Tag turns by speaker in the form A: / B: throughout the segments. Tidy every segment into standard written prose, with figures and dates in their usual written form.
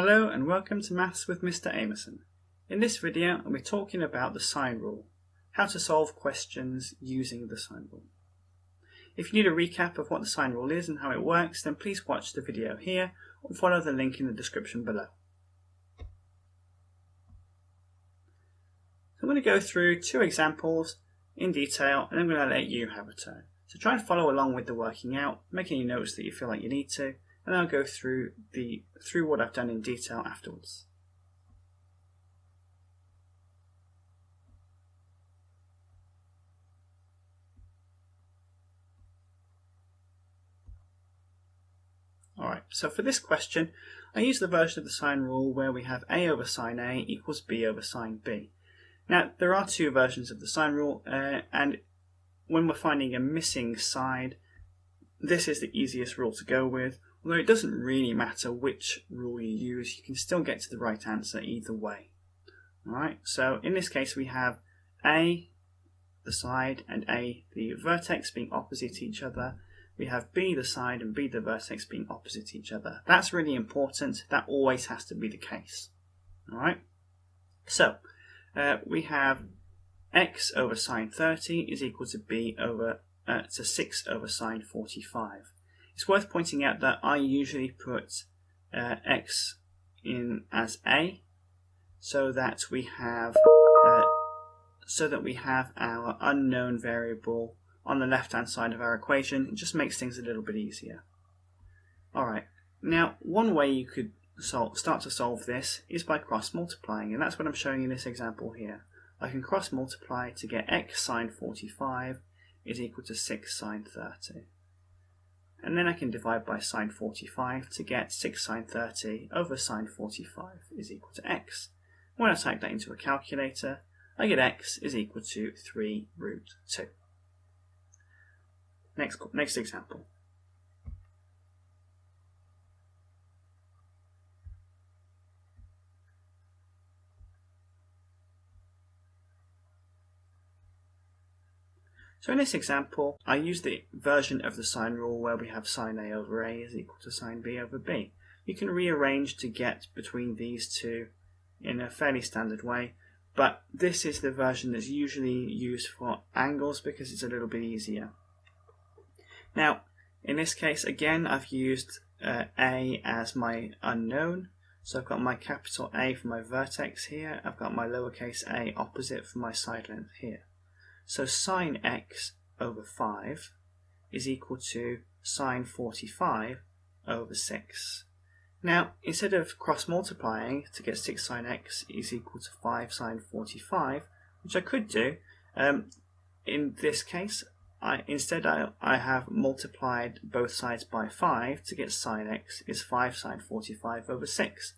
A: Hello and welcome to Maths with Mr Amison. In this video I'll be talking about the sine rule, how to solve questions using the sine rule. If you need a recap of what the sine rule is and how it works, then please watch the video here or follow the link in the description below. So I'm going to go through two examples in detail and I'm going to let you have a turn. So try and follow along with the working out, make any notes that you feel like you need to, and I'll go through what I've done in detail afterwards. Alright, so for this question, I use the version of the sine rule where we have a over sine a equals b over sine b. Now, there are two versions of the sine rule, and when we're finding a missing side, this is the easiest rule to go with. Although it doesn't really matter which rule you use, you can still get to the right answer either way. Alright, so in this case we have A, the side, and A, the vertex being opposite each other. We have B, the side, and B, the vertex being opposite each other. That's really important. That always has to be the case. Alright, so we have x over sine 30 is equal to b over to 6 over sine 45. It's worth pointing out that I usually put x in as a, so that we have our unknown variable on the left-hand side of our equation. It just makes things a little bit easier. Alright, now one way you could start to solve this is by cross-multiplying, and that's what I'm showing in this example here. I can cross-multiply to get x sine 45 is equal to 6 sine 30. And then I can divide by sine 45 to get 6 sine 30 over sine 45 is equal to x. When I type that into a calculator, I get x is equal to 3 root 2. Next example. So in this example, I use the version of the sine rule where we have sine a over a is equal to sine b over b. You can rearrange to get between these two in a fairly standard way, but this is the version that's usually used for angles because it's a little bit easier. Now, in this case, again, I've used a as my unknown. So I've got my capital A for my vertex here. I've got my lowercase a opposite for my side length here. So sine x over 5 is equal to sine 45 over 6. Now, instead of cross-multiplying to get 6 sine x is equal to 5 sine 45, which I could do, in this case, I have multiplied both sides by 5 to get sine x is 5 sine 45 over 6.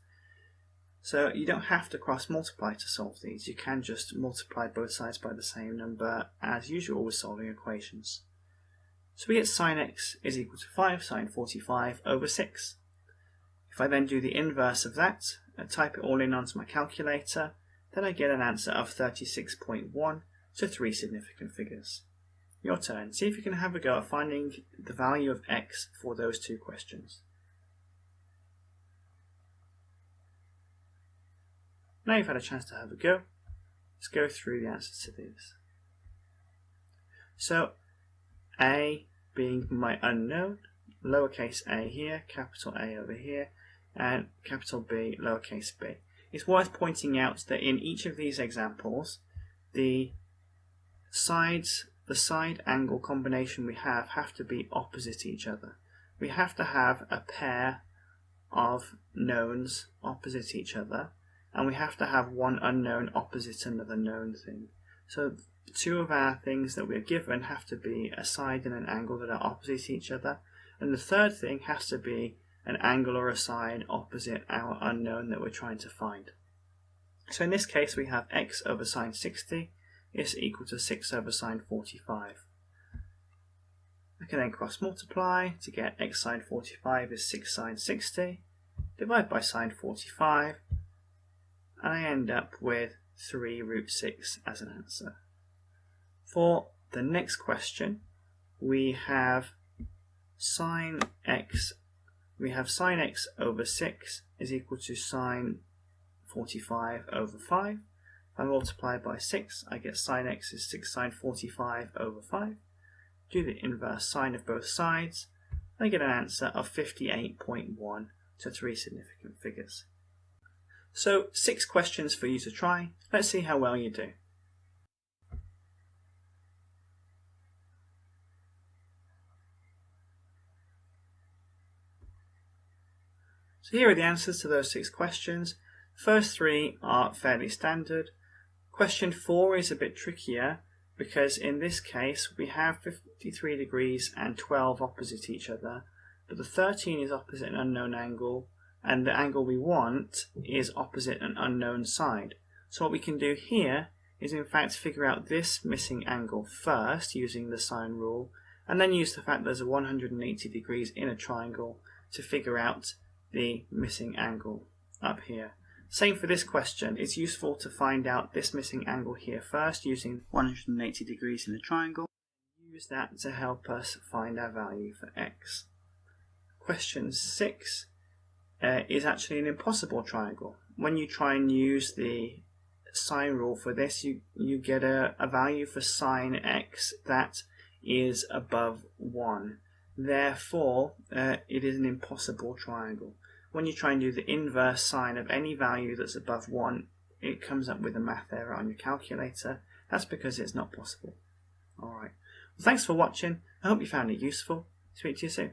A: So you don't have to cross-multiply to solve these. You can just multiply both sides by the same number as usual with solving equations. So we get sine x is equal to 5 sine 45 over 6. If I then do the inverse of that and type it all in onto my calculator, then I get an answer of 36.1 to 3 significant figures. Your turn. See if you can have a go at finding the value of x for those two questions. Now you've had a chance to have a go, let's go through the answers to these. So, a being my unknown, lowercase a here, capital A over here, and capital B, lowercase b. It's worth pointing out that in each of these examples, the side angle combination we have to be opposite each other. We have to have a pair of knowns opposite each other, and we have to have one unknown opposite another known thing. So two of our things that we're given have to be a side and an angle that are opposite each other, and the third thing has to be an angle or a side opposite our unknown that we're trying to find. So in this case we have x over sine 60 is equal to 6 over sine 45. I can then cross multiply to get x sine 45 is 6 sine 60, divide by sine 45, and I end up with 3 root 6 as an answer. For the next question, we have sine x over 6 is equal to sine 45 over 5. If I multiply by 6, I get sine x is 6 sine 45 over 5. Do the inverse sine of both sides, I get an answer of 58.1 to 3 significant figures. So 6 questions for you to try. Let's see how well you do. So here are the answers to those 6 questions. The first 3 are fairly standard. Question 4 is a bit trickier because in this case we have 53 degrees and 12 opposite each other, but the 13 is opposite an unknown angle and the angle we want is opposite an unknown side. So what we can do here is in fact figure out this missing angle first using the sine rule, and then use the fact there's a 180 degrees in a triangle to figure out the missing angle up here. Same for this question. It's useful to find out this missing angle here first using 180 degrees in a triangle. Use that to help us find our value for x. Question 6 is actually an impossible triangle. When you try and use the sine rule for this, you get a value for sine x that is above 1. Therefore, it is an impossible triangle. When you try and do the inverse sine of any value that's above 1, it comes up with a math error on your calculator. That's because it's not possible. Alright. Well, thanks for watching. I hope you found it useful. Speak to you soon.